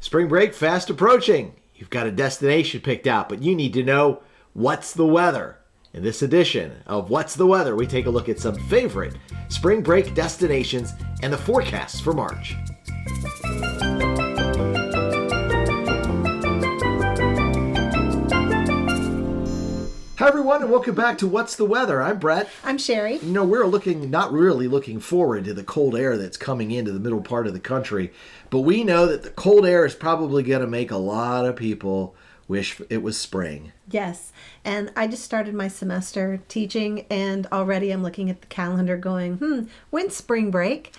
Spring break fast approaching. You've got a destination picked out, but you need to know what's the weather. In this edition of What's the Weather, we take a look at some favorite spring break destinations and the forecasts for March. Hi everyone, and welcome back to What's the Weather. I'm Brett. I'm Sherry. You know, we're not really looking forward to the cold air that's coming into the middle part of the country, but we know that the cold air is probably going to make a lot of people wish it was spring. Yes, and I just started my semester teaching, and already I'm looking at the calendar going, when's spring break?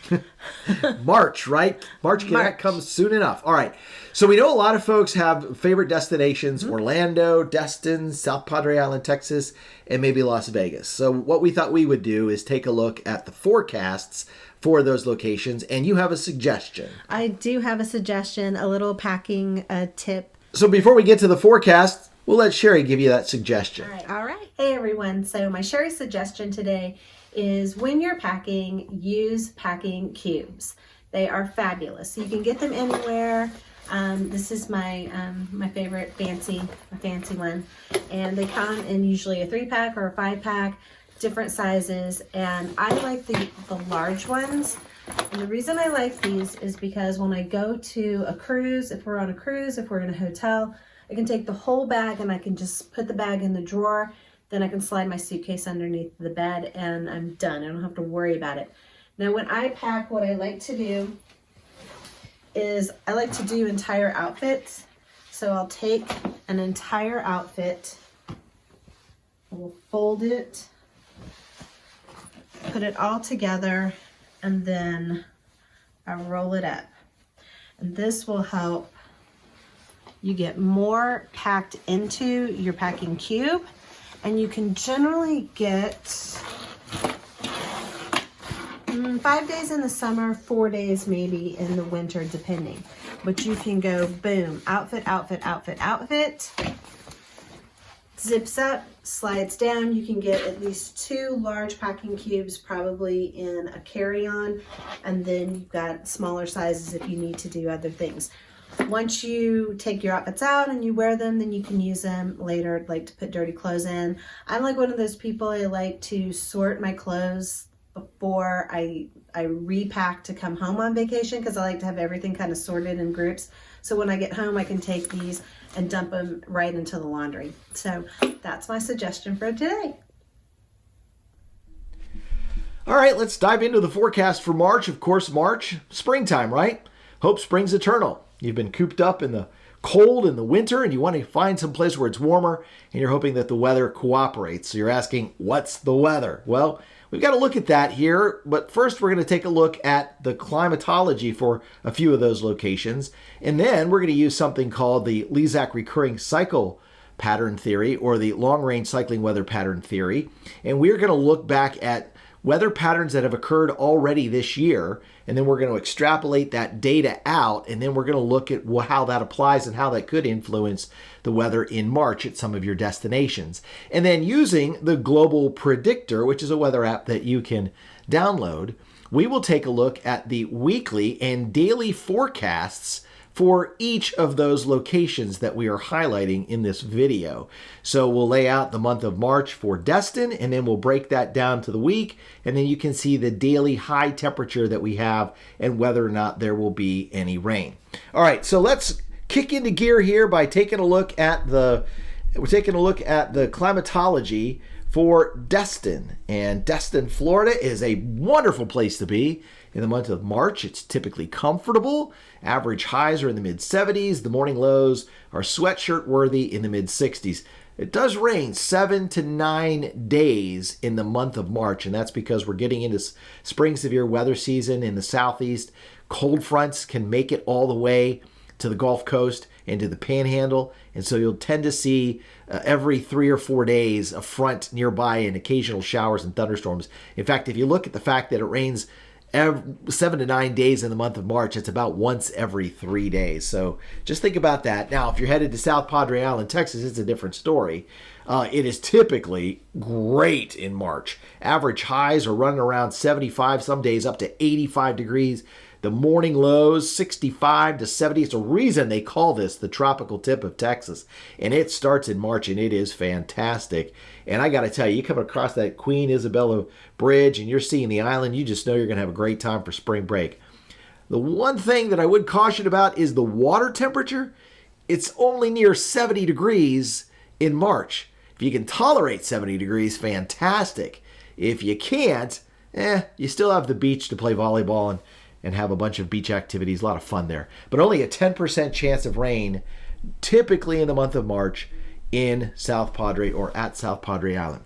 March, right? March cannot come soon enough. All right, so we know a lot of folks have favorite destinations, Orlando, Destin, South Padre Island, Texas, and maybe Las Vegas. So what we thought we would do is take a look at the forecasts for those locations, and you have a suggestion. I do have a suggestion, a little packing tip. So before we get to the forecast, we'll let Sherry give you that suggestion. All right. Hey, everyone. So my Sherry suggestion today is when you're packing, use packing cubes. They are fabulous. You can get them anywhere. This is my favorite fancy one. And they come in usually a 3-pack or a 5-pack, different sizes. And I like the large ones. And the reason I like these is because when I go to a cruise, if we're on a cruise, if we're in a hotel, I can take the whole bag and I can just put the bag in the drawer. Then I can slide my suitcase underneath the bed and I'm done. I don't have to worry about it. Now when I pack, what I like to do is I like to do entire outfits. So I'll take an entire outfit, we'll fold it, put it all together, and then I roll it up. And this will help you get more packed into your packing cube, and you can generally get 5 days in the summer, 4 days maybe in the winter, depending. But you can go boom, outfit, outfit, outfit, outfit, zips up, slides down. You can get at least 2 large packing cubes, probably in a carry-on, and then you've got smaller sizes if you need to do other things. Once you take your outfits out and you wear them, then you can use them later, like to put dirty clothes in. I'm like one of those people, I like to sort my clothes before I repack to come home on vacation, because I like to have everything kind of sorted in groups. So when I get home, I can take these and dump them right into the laundry. So that's my suggestion for today. All right, let's dive into the forecast for March. Of course, March, springtime, right? Hope spring's eternal. You've been cooped up in the cold in the winter and you want to find some place where it's warmer and you're hoping that the weather cooperates. So you're asking, what's the weather? Well, we've got to look at that here, but first we're going to take a look at the climatology for a few of those locations, and then we're going to use something called the Lezak recurring cycle pattern theory, or the long-range cycling weather pattern theory, and we're going to look back at weather patterns that have occurred already this year, and then we're going to extrapolate that data out, and then we're going to look at how that applies and how that could influence the weather in March at some of your destinations. And then using the Global Predictor, which is a weather app that you can download, we will take a look at the weekly and daily forecasts for each of those locations that we are highlighting in this video. So we'll lay out the month of March for Destin, and then we'll break that down to the week, and then you can see the daily high temperature that we have and whether or not there will be any rain. All right, so let's kick into gear here by taking a look at the climatology for Destin. And Destin, Florida is a wonderful place to be. In the month of March, it's typically comfortable. Average highs are in the mid-70s. The morning lows are sweatshirt worthy in the mid-60s. It does rain 7 to 9 days in the month of March, and that's because we're getting into spring severe weather season in the southeast. Cold fronts can make it all the way to the Gulf Coast and to the Panhandle, and so you'll tend to see every 3 or 4 days a front nearby and occasional showers and thunderstorms. In fact, if you look at the fact that it rains 7 to 9 days in the month of March, it's about once every 3 days. So just think about that. Now, if you're headed to South Padre Island, Texas, it's a different story. It is typically great in March. Average highs are running around 75, some days up to 85 degrees. The morning lows 65 to 70. It's a reason they call this the tropical tip of Texas. And it starts in March, and it is fantastic. And I got to tell you, you come across that Queen Isabella Bridge and you're seeing the island, you just know you're going to have a great time for spring break. The one thing that I would caution about is the water temperature. It's only near 70 degrees in March. If you can tolerate 70 degrees, fantastic. If you can't, you still have the beach to play volleyball and have a bunch of beach activities. A lot of fun there. But only a 10% chance of rain, typically in the month of March, in South Padre or at South Padre Island.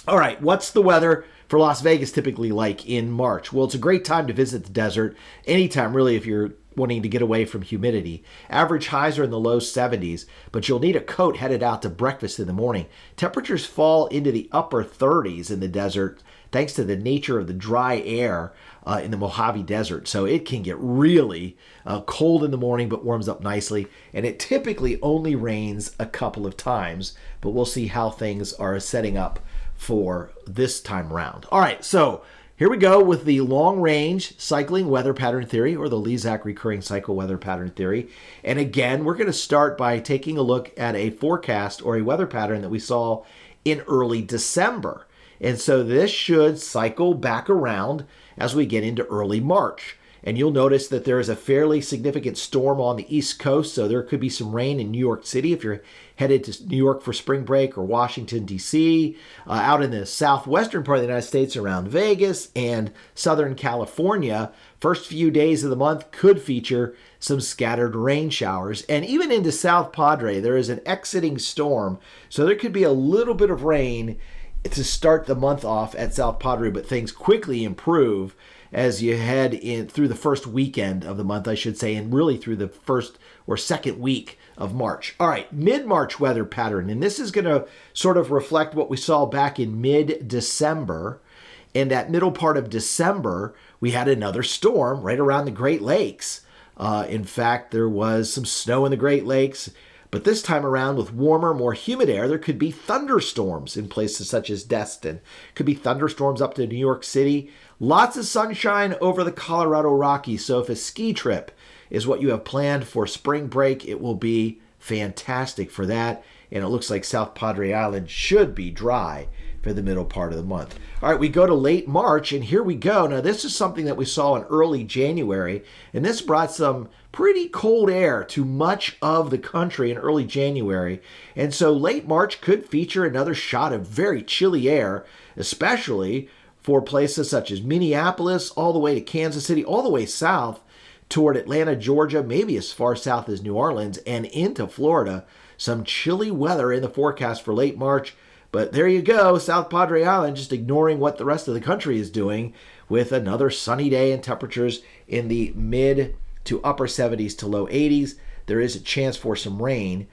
All right, what's the weather for Las Vegas typically like in March? Well, it's a great time to visit the desert. Anytime, really, if you're wanting to get away from humidity. Average highs are in the low 70s, but you'll need a coat headed out to breakfast in the morning. Temperatures fall into the upper 30s in the desert thanks to the nature of the dry air in the Mojave Desert. So it can get really cold in the morning, but warms up nicely. And it typically only rains a couple of times, but we'll see how things are setting up for this time around. All right, so here we go with the long-range cycling weather pattern theory, or the Lezak recurring cycle weather pattern theory. And again, we're going to start by taking a look at a forecast or a weather pattern that we saw in early December. And so this should cycle back around as we get into early March. And you'll notice that there is a fairly significant storm on the East Coast, so there could be some rain in New York City if you're headed to New York for spring break, or Washington, D.C., out in the southwestern part of the United States around Vegas and Southern California. First few days of the month could feature some scattered rain showers. And even into South Padre, there is an exiting storm, so there could be a little bit of rain to start the month off at South Padre, but things quickly improve as you head in through the first weekend of the month, I should say, and really through the first or second week of March. All right, mid-March weather pattern, and this is going to sort of reflect what we saw back in mid-December. In that middle part of December, we had another storm right around the Great Lakes. In fact, there was some snow in the Great Lakes. But this time around, with warmer, more humid air, there could be thunderstorms in places such as Destin. Could be thunderstorms up to New York City. Lots of sunshine over the Colorado Rockies. So if a ski trip is what you have planned for spring break, it will be fantastic for that. And it looks like South Padre Island should be dry for the middle part of the month. All right, we go to late March, and here we go. Now, this is something that we saw in early January, and this brought some pretty cold air to much of the country in early January. And so late March could feature another shot of very chilly air, especially for places such as Minneapolis, all the way to Kansas City, all the way south toward Atlanta, Georgia, maybe as far south as New Orleans, and into Florida. Some chilly weather in the forecast for late March. But there you go, South Padre Island just ignoring what the rest of the country is doing with another sunny day and temperatures in the mid to upper 70s to low 80s. There is a chance for some rain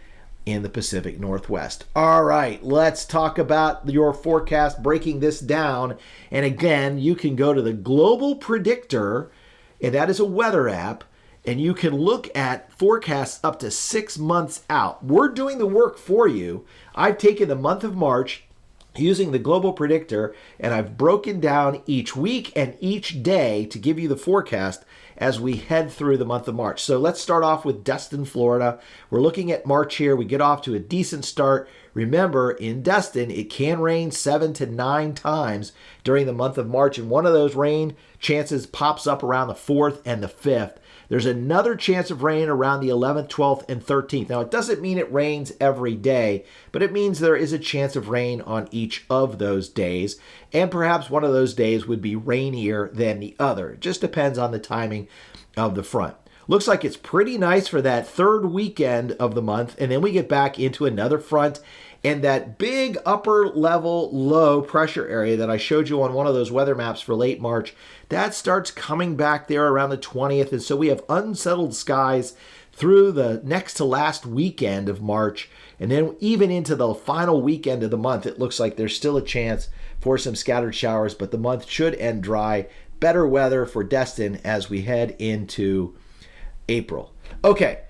in the Pacific Northwest. All right, let's talk about your forecast, breaking this down. And again, you can go to the Global Predictor, and that is a weather app, and you can look at forecasts up to 6 months out. We're doing the work for you. I've taken the month of March using the Global Predictor, and I've broken down each week and each day to give you the forecast as we head through the month of March. So let's start off with Destin, Florida. We're looking at March here. We get off to a decent start. Remember, in Destin, it can rain 7 to 9 times during the month of March, and one of those rain chances pops up around the 4th and the 5th. There's another chance of rain around the 11th, 12th, and 13th. Now, it doesn't mean it rains every day, but it means there is a chance of rain on each of those days, and perhaps one of those days would be rainier than the other. It just depends on the timing of the front. Looks like it's pretty nice for that third weekend of the month, and then we get back into another front, and that big upper level low pressure area that I showed you on one of those weather maps for late March, that starts coming back there around the 20th. And so we have unsettled skies through the next to last weekend of March. And then even into the final weekend of the month, it looks like there's still a chance for some scattered showers, but the month should end dry. Better weather for Destin as we head into April. Okay.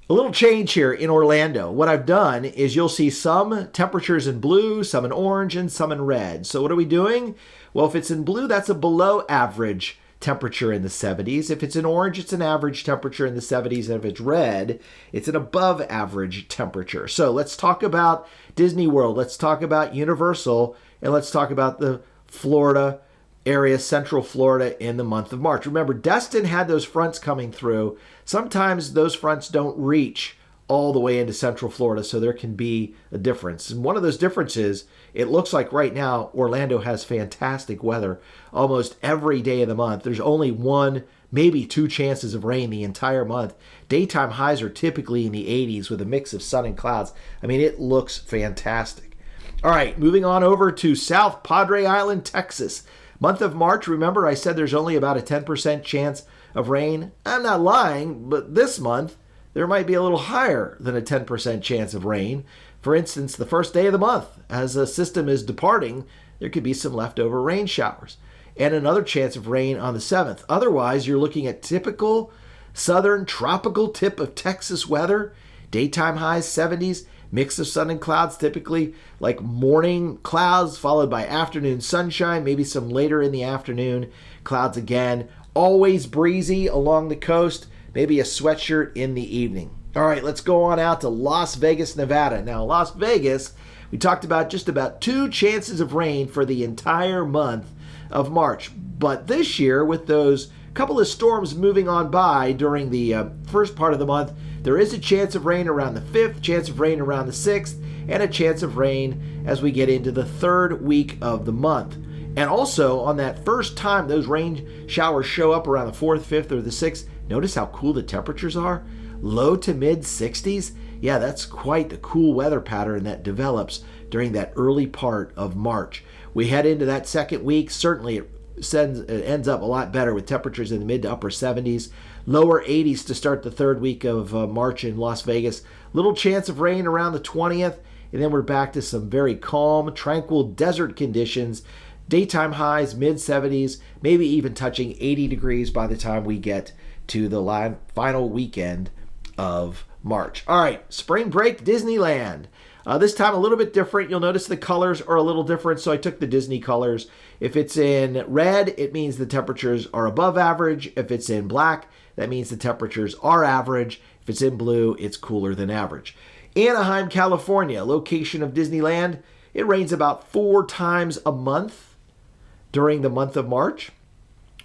A little change here in Orlando. What I've done is you'll see some temperatures in blue, some in orange, and some in red. So what are we doing? Well, if it's in blue, that's a below average temperature in the 70s. If it's an orange, it's an average temperature in the 70s. And if it's red, it's an above average temperature. So let's talk about Disney World. Let's talk about Universal. And let's talk about the Florida area, Central Florida, in the month of March. Remember, Destin had those fronts coming through. Sometimes those fronts don't reach all the way into Central Florida, so there can be a difference. And one of those differences, it looks like right now Orlando has fantastic weather almost every day of the month. There's only one, maybe two chances of rain the entire month. Daytime highs are typically in the 80s with a mix of sun and clouds. I mean, it looks fantastic. All right, moving on over to South Padre Island, Texas. Month of March, remember I said there's only about a 10% chance of rain? I'm not lying, but this month there might be a little higher than a 10% chance of rain. For instance, the first day of the month, as a system is departing, there could be some leftover rain showers. And another chance of rain on the 7th. Otherwise, you're looking at typical southern tropical tip of Texas weather. Daytime highs 70s, mix of sun and clouds, typically like morning clouds followed by afternoon sunshine, maybe some later in the afternoon clouds again. Always breezy along the coast, maybe a sweatshirt in the evening. All right, let's go on out to Las Vegas, Nevada. Now, Las Vegas, we talked about just about 2 chances of rain for the entire month of March. But this year, with those couple of storms moving on by during the first part of the month, there is a chance of rain around the 5th, chance of rain around the 6th, and a chance of rain as we get into the 3rd week of the month. And also, on that first time those rain showers show up around the 4th, 5th, or the 6th, notice how cool the temperatures are? Low to mid 60s? Yeah, that's quite the cool weather pattern that develops during that early part of March. We head into that second week. Certainly it ends up a lot better with temperatures in the mid to upper 70s. Lower 80s to start the 3rd week of March in Las Vegas. Little chance of rain around the 20th. And then we're back to some very calm, tranquil desert conditions. Daytime highs, mid 70s, maybe even touching 80 degrees by the time we get to the final weekend of March. All right, spring break, Disneyland. This time a little bit different. You'll notice the colors are a little different, so I took the Disney colors. If it's in red, it means the temperatures are above average. If it's in black, that means the temperatures are average. If it's in blue, it's cooler than average. Anaheim, California, location of Disneyland. It rains about 4 times a month during the month of March,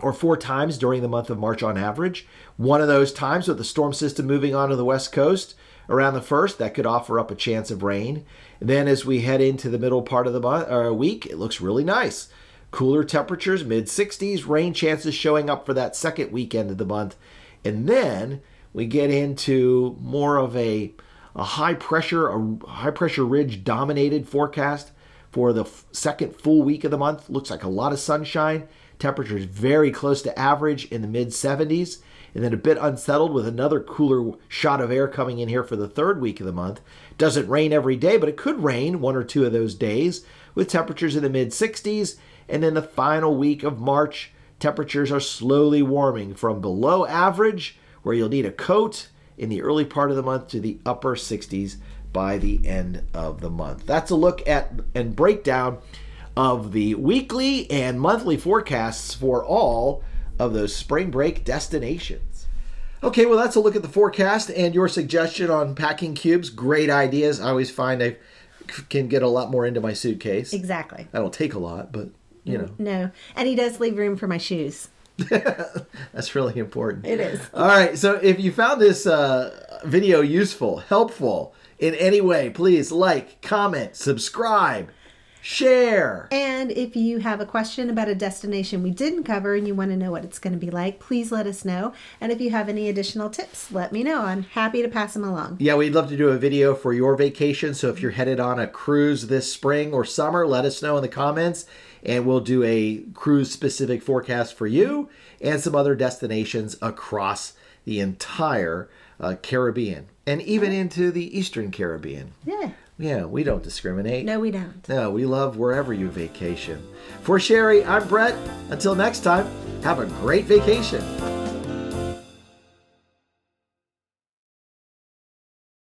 or 4 times during the month of March on average. One of those times with the storm system moving onto the west coast around the 1st, that could offer up a chance of rain. And then as we head into the middle part of the week, it looks really nice. Cooler temperatures, mid 60s, rain chances showing up for that second weekend of the month. And then we get into more of a high pressure ridge dominated forecast for the second full week of the month. Looks like a lot of sunshine. Temperatures very close to average in the mid 70s. And then a bit unsettled with another cooler shot of air coming in here for the 3rd week of the month. Doesn't rain every day, but it could rain 1 or 2 of those days with temperatures in the mid 60s. And then the final week of March, temperatures are slowly warming from below average, where you'll need a coat in the early part of the month, to the upper 60s by the end of the month. That's a look at and breakdown of the weekly and monthly forecasts for all of those spring break destinations. Okay, well, that's a look at the forecast and your suggestion on packing cubes. Great ideas. I always find I can get a lot more into my suitcase. Exactly. I don't take a lot, but you know. No. And he does leave room for my shoes. That's really important. It is. All right, so if you found this video useful, helpful in any way, please like, comment, subscribe, share. And if you have a question about a destination we didn't cover and you want to know what it's going to be like, please let us know. And if you have any additional tips, let me know. I'm happy to pass them along. Yeah, we'd love to do a video for your vacation. So if you're headed on a cruise this spring or summer, let us know in the comments. And we'll do a cruise-specific forecast for you and some other destinations across the entire Caribbean and even into the Eastern Caribbean. Yeah. Yeah, we don't discriminate. No, we don't. No, we love wherever you vacation. For Sherry, I'm Brett. Until next time, have a great vacation.